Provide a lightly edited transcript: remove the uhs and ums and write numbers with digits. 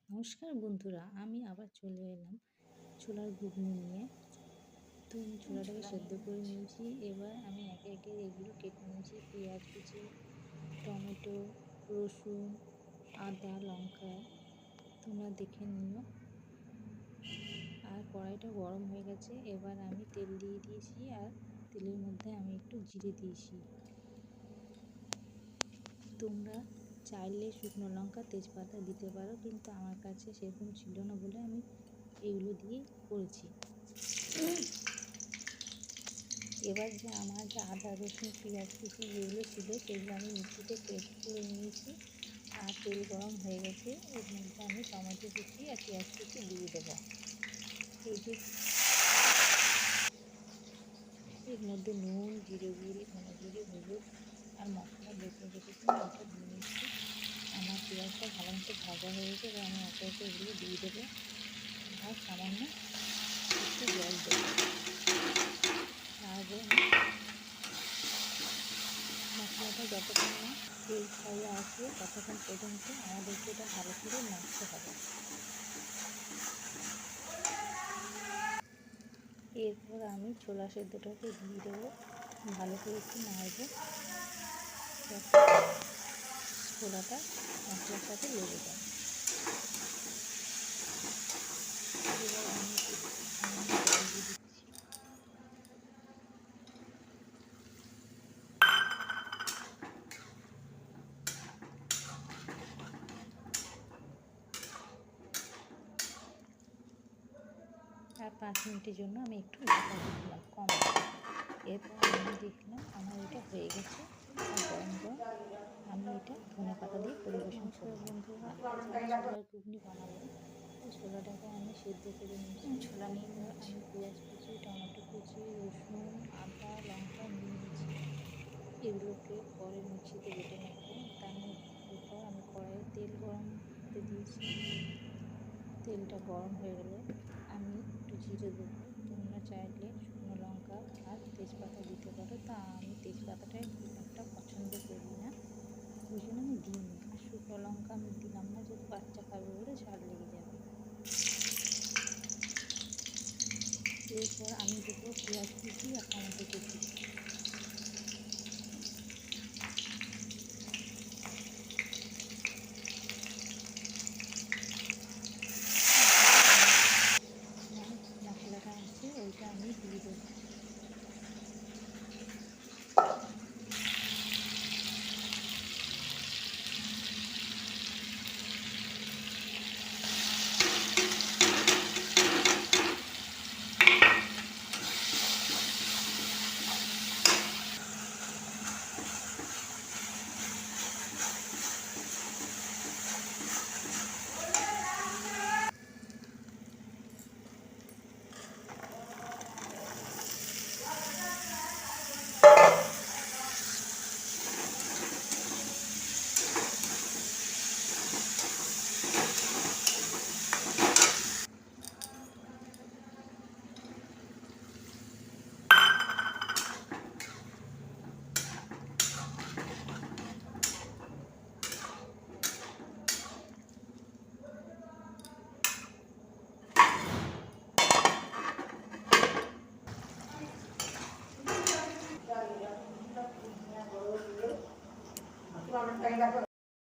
নমস্কার বন্ধুরা, আমি আবার চলে এলাম ছোলার ঘুগনি নিয়ে। তো আমি ছোলাটাকে সেদ্ধ করে নিয়েছি। এবার আমি একে একে এগুলো কেটে নিয়েছি। পেঁয়াজ কুচি, টমেটো, রসুন, আদা, লঙ্কা তোমরা দেখে নিও। আর কড়াইটা গরম হয়ে গেছে। এবার আমি তেল দিয়ে দিয়েছি আর তেলের মধ্যে আমি একটু জিরে দিয়েছি। তোমরা চাইলে শুকনো লঙ্কা, তেজপাতা দিতে পারো, কিন্তু আমার কাছে সেরকম ছিল না বলে আমি এগুলো দিয়েই করেছি। এবার আমার আদা, রসুন, পেঁয়াজ কুচি যেগুলো ছিল সেগুলো আমি মিক্সিতে পেস্ট করে নিয়েছি। আর তেল গরম হয়ে গেছে, এর মধ্যে আমি টমেটো কুচি আর পেঁয়াজ কুচি দিয়ে দেবো। এই যে এর মধ্যে নুন, জিরে গুঁড়ি, ধনে গুঁড়ি, হলুদ আর মশলা বেটে রেখেছি, ওটা দিয়ে নিচ্ছি। আমার পেঁয়াজটা ভালো মতো ভাজা হয়ে গেছে। এবার আমি একে একে এগুলো দিয়ে দেবো আর সামান্য একটু জল দেবো। তারপরে মশলাটা যতক্ষণ না তেল ছাড়িয়ে আসবে ততক্ষণ পর্যন্ত আমাদেরকে এটা ভালো করে নাড়তে হবে। এরপর আমি ছোলা সেদ্ধটাকে দিয়ে দেবো, ভালো করে একটু নাড়বো যাতে ছোলাটা মশলার সাথে লেগে যায়। এবার আমি একটু জল দিয়ে দিচ্ছি। আর 5 মিনিটের জন্য আমি একটু ঢাকা দিলাম কম। এরপর আমি দেখলাম আমার এটা হয়ে গেছে। আর গরম গরম আমি এটা ধনেপাতা দিয়ে পরিবেশন করব। বন্ধুরা, ছোলার ঘুগনি বানাবো। তো ছোলাটাকে আমি সেদ্ধ করে নিয়েছি। ছোলা নিয়ে নিয়েছি, আমি পেঁয়াজ কুচি, টমেটো কুচি, রসুন, আদা, লঙ্কা নিয়ে নিয়েছি। এগুলোকে পরে মিক্সিতে বেটে নেবো। এরপর আমি কড়াইয়ে তেল গরম হতে দিয়েছি। তেলটা গরম হয়ে গেলে আমি একটু জিরে দেবো। তোমরা চাইলে শুকনো লঙ্কা আর তেজপাতা দিতে পারো, তা আমি তেজপাতাটাই খুব একটা পছন্দ করি না, ওই জন্য আমি দিইনি। আর শুকনো লঙ্কা আমি দিলাম না, যেহেতু বাচ্চা খাবে বলে ঝাল লেগে যাবে। এরপর আমি দেবো পেঁয়াজ কুচি আর টমেটো কুচি।